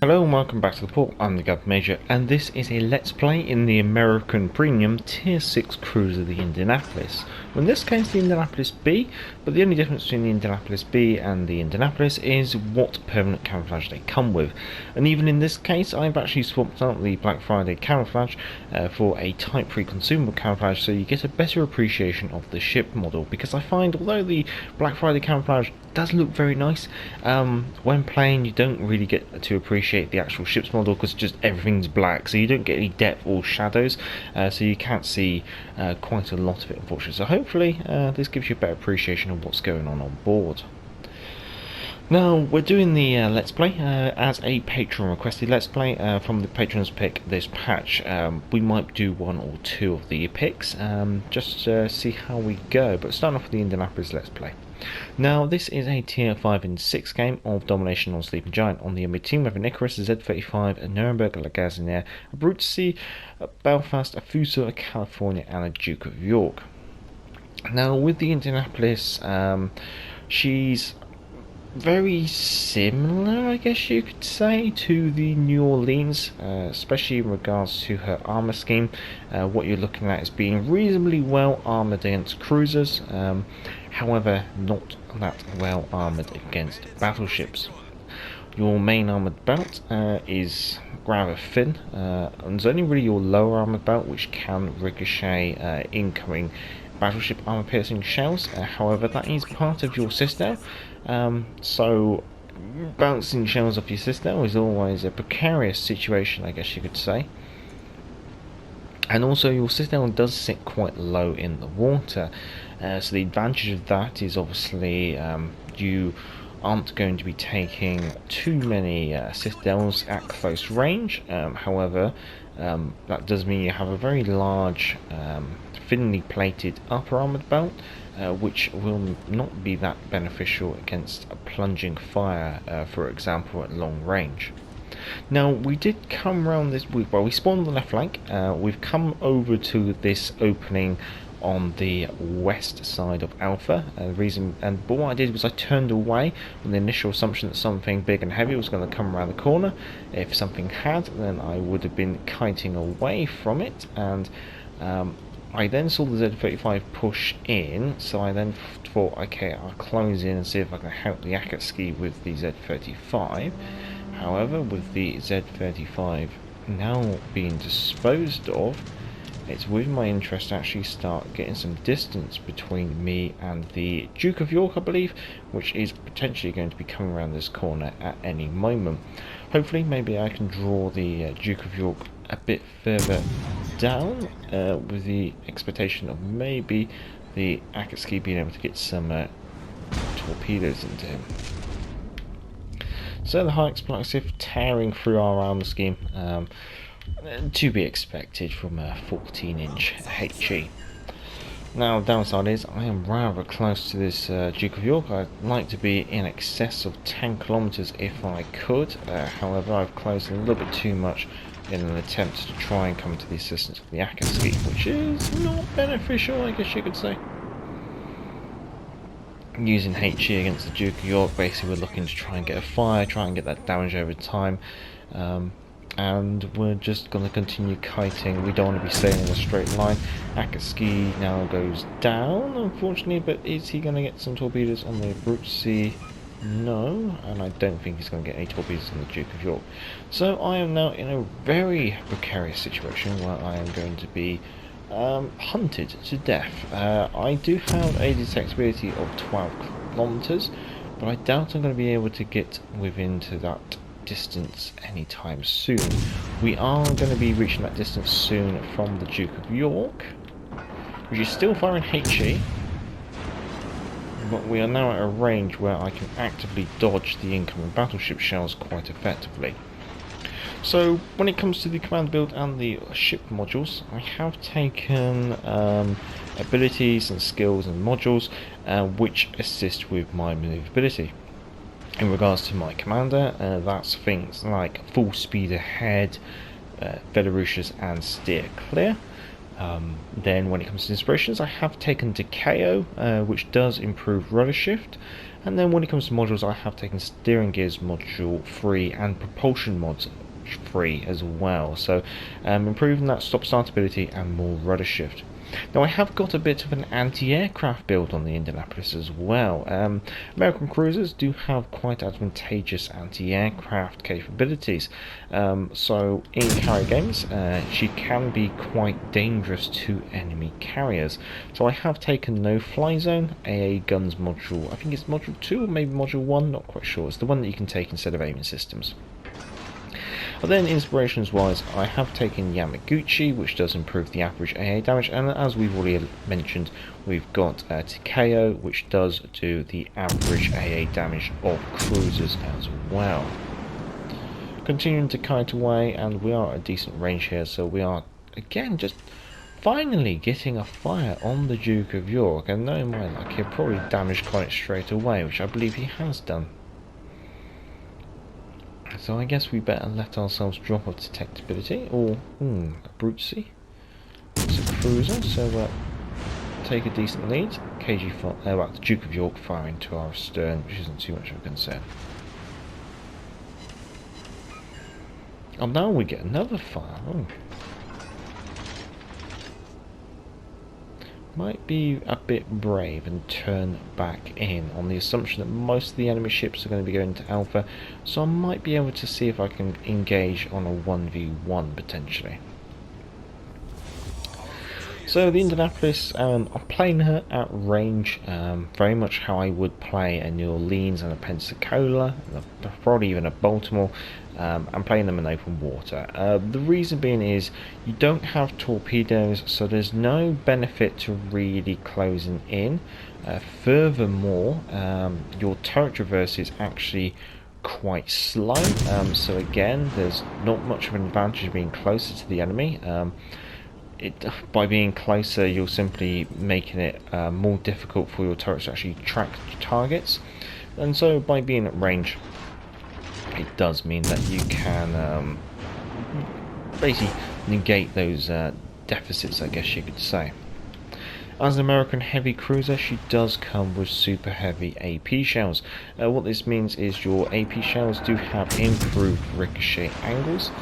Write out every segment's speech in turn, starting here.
Hello and welcome back to the port. I'm the Gov Major, and this is a Let's Play in the American Premium Tier 6 cruiser, the Indianapolis. Well, in this case, the Indianapolis B, but the only difference between the Indianapolis B and the Indianapolis is what permanent camouflage they come with. And even in this case, I've actually swapped out the Black Friday camouflage for a Type 3 consumable camouflage, so you get a better appreciation of the ship model, because I find although the Black Friday camouflage does look very nice, when playing you don't really get to appreciate the actual ship's model because just everything's black, so you don't get any depth or shadows, so you can't see quite a lot of it, unfortunately. So hopefully this gives you a better appreciation of what's going on board. Now we're doing the Let's Play as a patron requested Let's Play from the patrons pick this patch. We might do one or two of the picks just to see how we go, but starting off with the Indianapolis Let's Play. Now this is a tier 5 in 6 game of domination on Sleeping Giant. On the enemy team we have an Icarus, a Z-35, a Nuremberg, a Lagaziniere, a Brutesy, a Belfast, a Fuso, a California and a Duke of York. Now with the Indianapolis, she's very similar, I guess you could say, to the New Orleans, especially in regards to her armor scheme. What you're looking at is being reasonably well armored against cruisers, however not that well armored against battleships. Your main armoured belt is rather thin, and it's only really your lower armoured belt which can ricochet incoming battleship armor piercing shells. However, that is part of your citadel, so bouncing shells off your citadel is always a precarious situation, I guess you could say. And also your citadel does sit quite low in the water, so the advantage of that is obviously you aren't going to be taking too many citadels at close range. However, that does mean you have a very large thinly plated upper armoured belt, which will not be that beneficial against a plunging fire, for example, at long range. Now we did come around this, well, we spawned on the left flank, we've come over to this opening on the west side of Alpha. But what I did was I turned away with the initial assumption that something big and heavy was going to come around the corner. If something had, then I would have been kiting away from it, and I then saw the Z-35 push in, so I then thought, okay, I'll close in and see if I can help the Akatsuki with the Z-35. However, with the Z-35 now being disposed of, it's with my interest to actually start getting some distance between me and the Duke of York, I believe, which is potentially going to be coming around this corner at any moment. Hopefully, maybe I can draw the Duke of York a bit further down, with the expectation of maybe the Akatsuki being able to get some torpedoes into him. So the high explosive tearing through our armor scheme, to be expected from a 14-inch HE. Now the downside is I am rather close to this Duke of York. I'd like to be in excess of 10 kilometers if I could. However, I've closed a little bit too much in an attempt to try and come to the assistance of the Akatsuki, which is not beneficial, I guess you could say. Using HE against the Duke of York, basically we're looking to try and get a fire, try and get that damage over time, and we're just going to continue kiting. We don't want to be sailing in a straight line. Akatsuki now goes down, unfortunately, but is he going to get some torpedoes on the Brutesy? No, and I don't think he's going to get any torpedoes on the Duke of York. So I am now in a very precarious situation where I am going to be hunted to death. I do have a detectability of 12 kilometers, but I doubt I'm going to be able to get within to that distance anytime soon. We are going to be reaching that distance soon from the Duke of York, which is still firing HE, but we are now at a range where I can actively dodge the incoming battleship shells quite effectively. So when it comes to the command build and the ship modules, I have taken abilities and skills and modules which assist with my maneuverability. In regards to my commander, that's things like full speed ahead, Velicious and steer clear. Then when it comes to inspirations, I have taken Takao, which does improve rudder shift. And then when it comes to modules, I have taken steering gears module 3 and propulsion mods 3 as well. So improving that stop-start ability and more rudder shift. Now I have got a bit of an anti-aircraft build on the Indianapolis as well. American cruisers do have quite advantageous anti-aircraft capabilities. So in carrier games, she can be quite dangerous to enemy carriers. So I have taken No Fly Zone, AA Guns module, I think it's module 2 or maybe module 1, not quite sure. It's the one that you can take instead of aiming systems. But then inspirations wise, I have taken Yamaguchi, which does improve the average AA damage, and as we've already mentioned, we've got Takao, which does do the average AA damage of cruisers as well. Continuing to kite away, and we are at a decent range here, so we are again just finally getting a fire on the Duke of York, and knowing my luck, he'll probably damage quite straight away, which I believe he has done. So I guess we better let ourselves drop off detectability, or a brutesy. It's a cruiser, so take a decent lead. The Duke of York firing to our stern, which isn't too much of a concern. Oh, now we get another fire. Oh. Might be a bit brave and turn back in on the assumption that most of the enemy ships are going to be going to Alpha, so I might be able to see if I can engage on a 1v1 potentially. So the Indianapolis, I'm playing her at range, very much how I would play a New Orleans and a Pensacola, probably even a Baltimore. I'm playing them in open water. The reason being is you don't have torpedoes, so there's no benefit to really closing in. Furthermore, your turret traverse is actually quite slow, so again there's not much of an advantage being closer to the enemy. By being closer, you're simply making it more difficult for your turrets to actually track targets, and so by being at range, it does mean that you can basically negate those deficits, I guess you could say. As an American heavy cruiser, she does come with super heavy AP shells. What this means is your AP shells do have improved ricochet angles,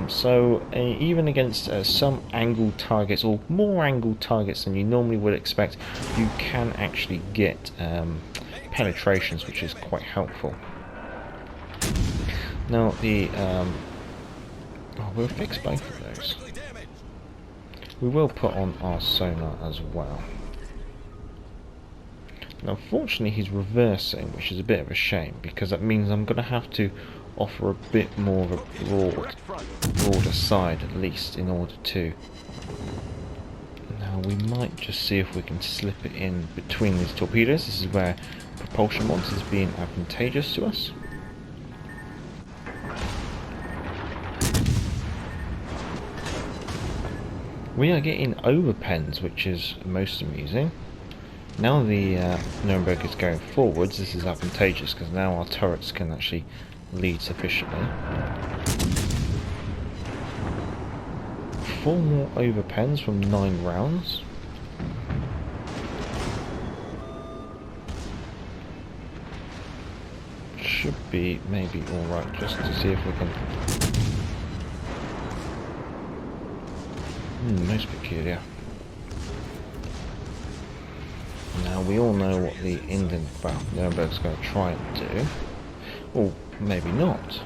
so even against some angled targets, or more angled targets than you normally would expect, you can actually get penetrations, which is quite helpful. Now we'll fix both of those. We will put on our sonar as well. Now, unfortunately, he's reversing, which is a bit of a shame, because that means I'm going to have to offer a bit more of a broader side, at least, in order to... Now, we might just see if we can slip it in between these torpedoes. This is where propulsion mods is being advantageous to us. We are getting overpens, which is most amusing. Now the Nuremberg is going forwards, this is advantageous because now our turrets can actually lead sufficiently. 4 more overpens from 9 rounds. Should be maybe alright, just to see if we can... most peculiar. Now we all know what the Nuremberg's going to try and do. Or maybe not.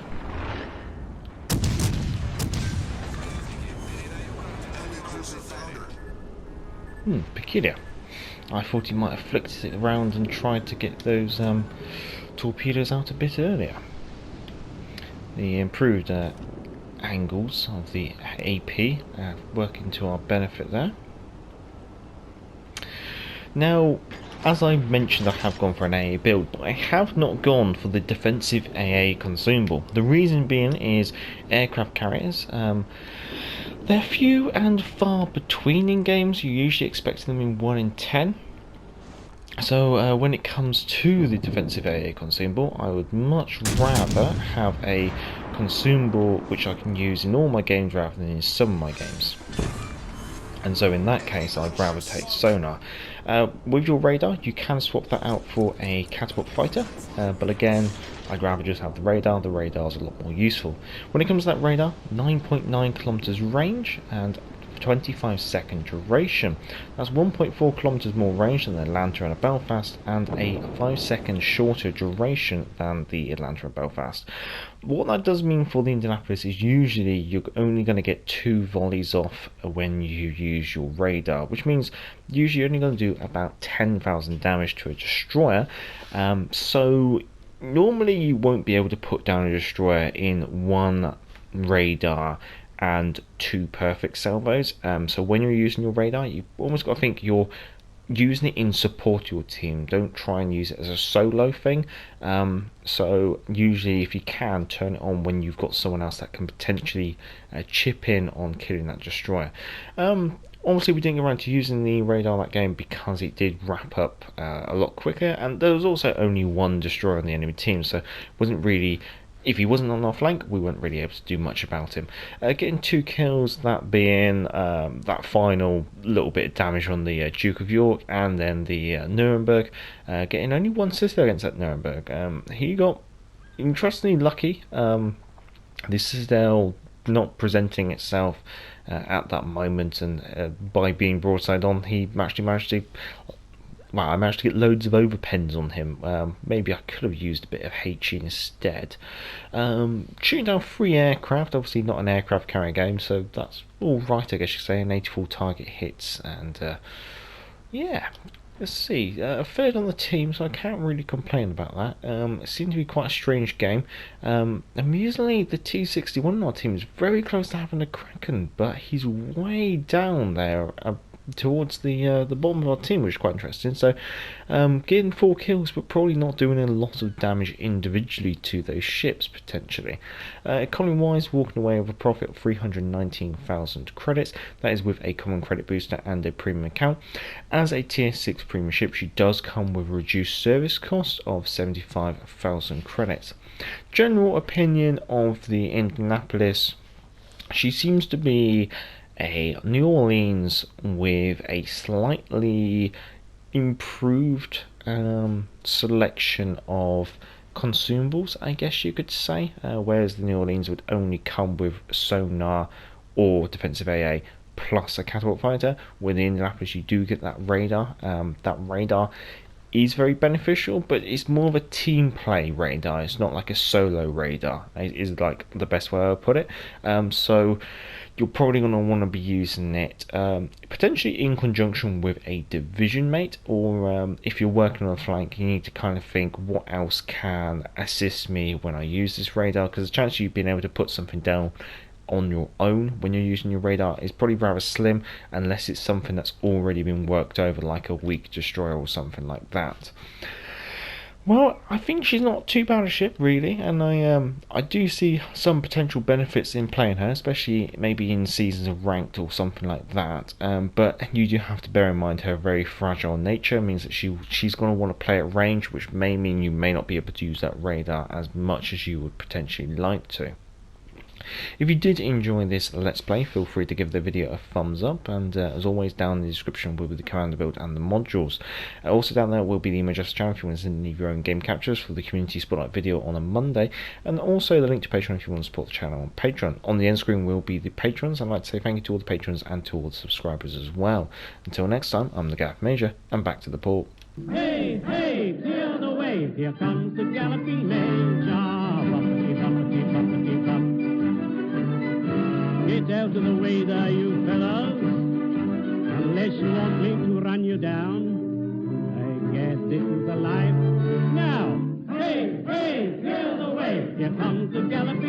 Peculiar. I thought he might have flicked it around and tried to get those torpedoes out a bit earlier. The improved angles of the AP working to our benefit there. Now, as I mentioned, I have gone for an AA build, but I have not gone for the defensive AA consumable. The reason being is aircraft carriers, they're few and far between in games. You usually expect them in 1 in 10. So when it comes to the defensive AA consumable, I would much rather have a consumable which I can use in all my games rather than in some of my games. and so in that case I'd rather take sonar. With your radar you can swap that out for a catapult fighter, but again I'd rather just have the radar. The radar is a lot more useful. When it comes to that radar, 9.9 kilometers range and 25-second duration. That's 1.4 kilometers more range than the Atlanta and a Belfast, and a 5-second shorter duration than the Atlanta and Belfast. What that does mean for the Indianapolis is usually you're only going to get 2 volleys off when you use your radar, which means usually you're only going to do about 10,000 damage to a destroyer. So normally you won't be able to put down a destroyer in one radar and 2 perfect salvos. So when you're using your radar, you've almost got to think you're using it in support of your team. Don't try and use it as a solo thing. So usually if you can, turn it on when you've got someone else that can potentially chip in on killing that destroyer. Obviously we didn't get around to using the radar that game because it did wrap up a lot quicker, and there was also only 1 destroyer on the enemy team, so it wasn't really, if he wasn't on our flank, we weren't really able to do much about him. Getting 2 kills, that being that final little bit of damage on the Duke of York and then the Nuremberg, getting only 1 sister against that Nuremberg. He got interestingly lucky. The Citadel not presenting itself at that moment, and by being broadside on, he actually managed to, well, I managed to get loads of overpens on him. Maybe I could have used a bit of HE instead. Shooting down 3 aircraft, obviously not an aircraft carrier game, so that's alright, I guess you could say. An 84 target hits, and yeah, let's see. 3rd on the team, so I can't really complain about that. It seemed to be quite a strange game. Amusingly, the T61 on our team is very close to having a Kraken, but he's way down there towards the bottom of our team, which is quite interesting. So getting 4 kills, but probably not doing a lot of damage individually to those ships potentially. Economy wise, walking away with a profit of 319,000 credits. That is with a common credit booster and a premium account. As a tier 6 premium ship, she does come with a reduced service cost of 75,000 credits. General opinion of the Indianapolis: she seems to be a New Orleans with a slightly improved selection of consumables, I guess you could say, whereas the New Orleans would only come with sonar or defensive AA plus a catapult fighter. With the Indianapolis you do get that radar. That radar is very beneficial, but it's more of a team play radar. It's not like a solo radar, is like the best way I would put it. So you're probably going to want to be using it potentially in conjunction with a division mate, or if you're working on a flank, you need to kind of think what else can assist me when I use this radar, because the chance of you being able to put something down on your own when you're using your radar is probably rather slim, unless it's something that's already been worked over, like a weak destroyer or something like that. Well, I think she's not too bad a ship really, and I do see some potential benefits in playing her, especially maybe in seasons of ranked or something like that. But you do have to bear in mind her very fragile nature means that she's going to want to play at range, which may mean you may not be able to use that radar as much as you would potentially like to. If you did enjoy this Let's Play, feel free to give the video a thumbs up, and as always, down in the description will be the commander build and the modules. Also down there will be the image of the channel if you want to leave your own game captures for the community spotlight video on a Monday, and also the link to Patreon if you want to support the channel on Patreon. On the end screen will be the patrons. I'd like to say thank you to all the patrons and to all the subscribers as well. Until next time, I'm the Gaff Major, and back to the port. Hey, hey, clear the way, here comes the Galloping Major. Get out of the way there, you fellows, unless you want me to run you down. I guess this is the life. Now, hey, hey, clear the way, here comes the Galloping